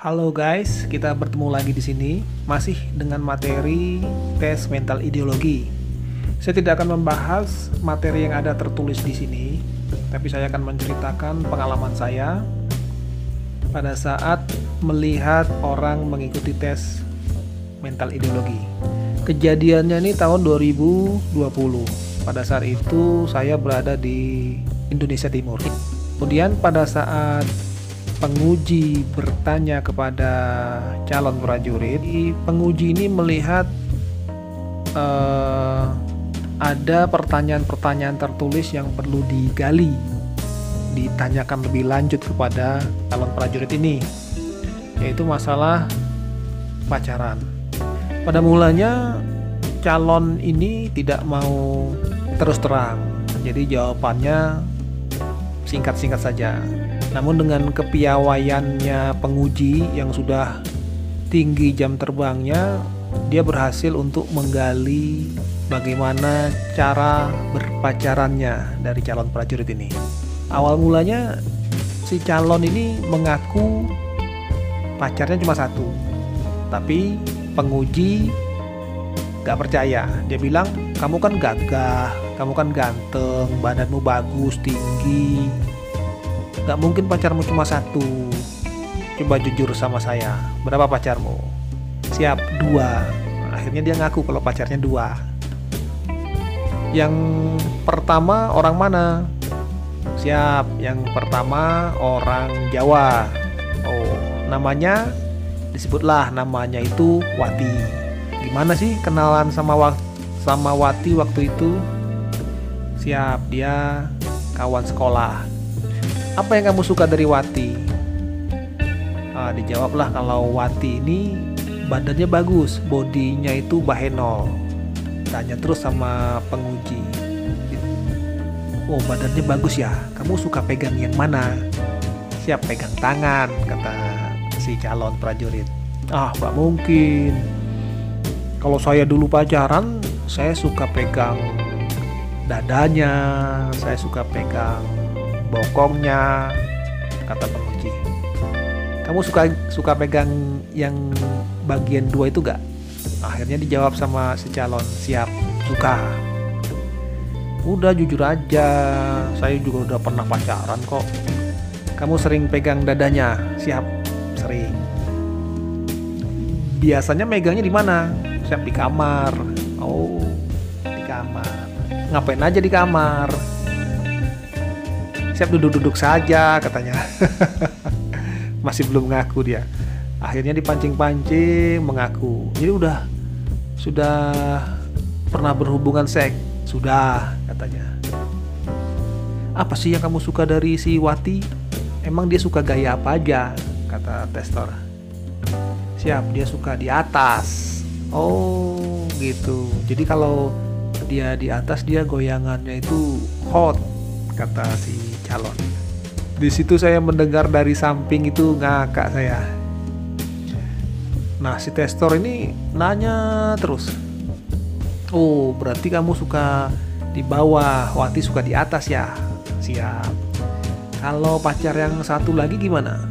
Halo guys, kita bertemu lagi di sini masih dengan materi tes mental ideologi. Saya tidak akan membahas materi yang ada tertulis di sini, tapi saya akan menceritakan pengalaman saya pada saat melihat orang mengikuti tes mental ideologi. Kejadiannya ini tahun 2020. Pada saat itu saya berada di Indonesia Timur. Kemudian pada saat penguji bertanya kepada calon prajurit, penguji ini melihat ada pertanyaan-pertanyaan tertulis yang perlu digali, ditanyakan lebih lanjut kepada calon prajurit ini, yaitu masalah pacaran. Pada mulanya calon ini tidak mau terus terang, jadi jawabannya singkat-singkat saja. Namun dengan kepiawaiannya penguji yang sudah tinggi jam terbangnya, dia berhasil untuk menggali bagaimana cara berpacarannya dari calon prajurit ini. Awal mulanya si calon ini mengaku pacarnya cuma satu, tapi penguji gak percaya. Dia bilang, kamu kan gagah, kamu kan ganteng, badanmu bagus, tinggi, gak mungkin pacarmu cuma satu. Coba jujur sama saya, berapa pacarmu? Siap, 2. Akhirnya dia ngaku kalau pacarnya 2. Yang pertama orang mana? Siap, yang pertama orang Jawa. Oh, namanya disebutlah, namanya itu Wati. Gimana sih kenalan sama Wati waktu itu? Siap, dia kawan sekolah. Apa yang kamu suka dari Wati? Dijawablah kalau Wati ini badannya bagus, bodinya itu bahenol. Tanya terus sama penguji. Oh, badannya bagus ya, kamu suka pegang yang mana? Siap, pegang tangan, kata si calon prajurit. Gak mungkin. Kalau saya dulu pacaran, saya suka pegang dadanya, saya suka pegang bokongnya, kata penguji. Kamu suka pegang yang bagian 2 itu gak? Akhirnya dijawab sama si calon. Siap, suka. Udah jujur aja, saya juga udah pernah pacaran kok. Kamu sering pegang dadanya? Siap, sering. Biasanya megangnya di mana? Siap, di kamar. Oh, di kamar. Ngapain aja di kamar? Siap, duduk-duduk saja, katanya. Masih belum ngaku dia. Akhirnya dipancing-pancing mengaku. Jadi sudah pernah berhubungan seks? Sudah, katanya. Apa sih yang kamu suka dari si Wati? Emang dia suka gaya apa aja? Kata testor. Siap, dia suka di atas. Oh, gitu. Jadi kalau dia di atas, dia goyangannya itu hot, kata si calon. Di situ saya mendengar dari samping itu ngakak saya. Nah, si testor ini nanya terus. Oh, berarti kamu suka di bawah, Wati suka di atas ya? Siap. Kalau pacar yang satu lagi gimana?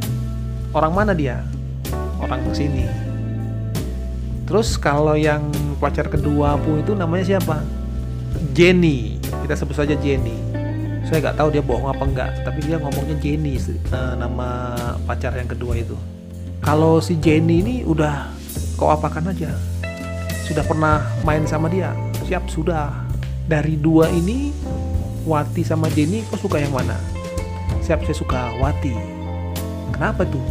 Orang mana dia? Orang sini. Terus kalau yang pacar kedua pun itu namanya siapa? Jenny. Kita sebut saja Jenny. Saya nggak tahu dia bohong apa enggak, tapi dia ngomongnya Jenny, nama pacar yang kedua itu. Kalau si Jenny ini udah kau apakan aja? Sudah pernah main sama dia? Siap, sudah. Dari 2 ini, Wati sama Jenny, kau suka yang mana? Siap, saya suka Wati. Kenapa tuh?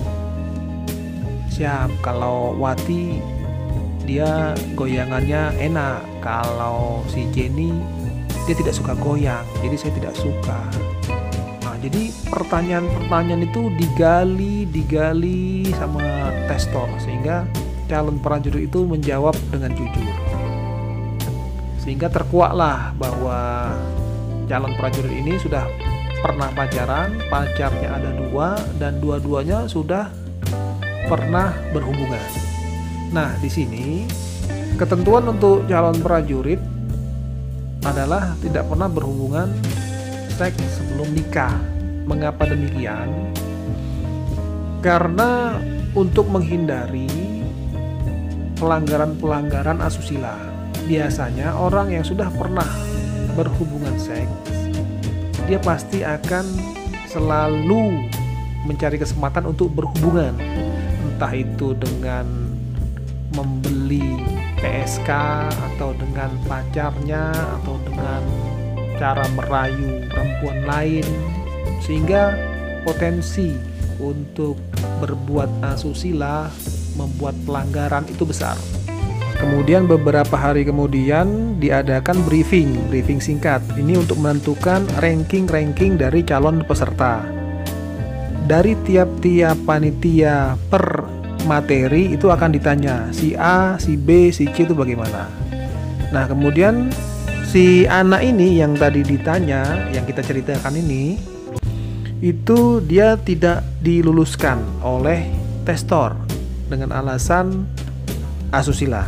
Siap, kalau Wati dia goyangannya enak. Kalau si Jenny dia tidak suka goyang, jadi saya tidak suka. Nah, jadi pertanyaan-pertanyaan itu digali sama testor, sehingga calon prajurit itu menjawab dengan jujur. Sehingga terkuaklah bahwa calon prajurit ini sudah pernah pacaran, pacarnya ada 2 dan dua-duanya sudah pernah berhubungan. Nah, di sini ketentuan untuk calon prajurit adalah tidak pernah berhubungan seks sebelum nikah. Mengapa demikian? Karena untuk menghindari pelanggaran-pelanggaran asusila. Biasanya orang yang sudah pernah berhubungan seks, dia pasti akan selalu mencari kesempatan untuk berhubungan, entah itu dengan membeli PSK atau dengan pacarnya atau dengan cara merayu perempuan lain, sehingga potensi untuk berbuat asusila, membuat pelanggaran itu besar. Kemudian beberapa hari kemudian diadakan briefing singkat. Ini untuk menentukan ranking dari calon peserta. Dari tiap-tiap panitia per materi itu akan ditanya si A, si B, si C itu bagaimana. Nah, kemudian si anak ini yang tadi ditanya, yang kita ceritakan ini, itu dia tidak diluluskan oleh testor dengan alasan asusila.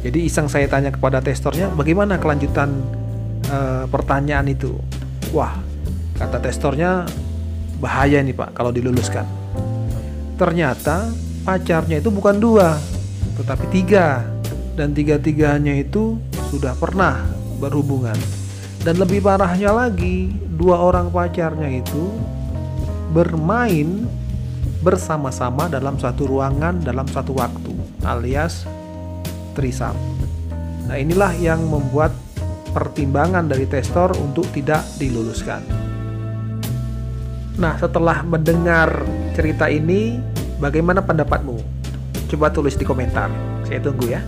Jadi iseng saya tanya kepada testornya, bagaimana kelanjutan pertanyaan itu? Wah, kata testornya, bahaya nih Pak kalau diluluskan. Ternyata pacarnya itu bukan 2, tetapi 3, dan 3-tiganya itu sudah pernah berhubungan. Dan lebih parahnya lagi, 2 orang pacarnya itu bermain bersama-sama dalam satu ruangan dalam satu waktu, alias threesome. Nah, inilah yang membuat pertimbangan dari testor untuk tidak diluluskan. Nah, setelah mendengar cerita ini, bagaimana pendapatmu? Coba tulis di komentar. Saya tunggu ya.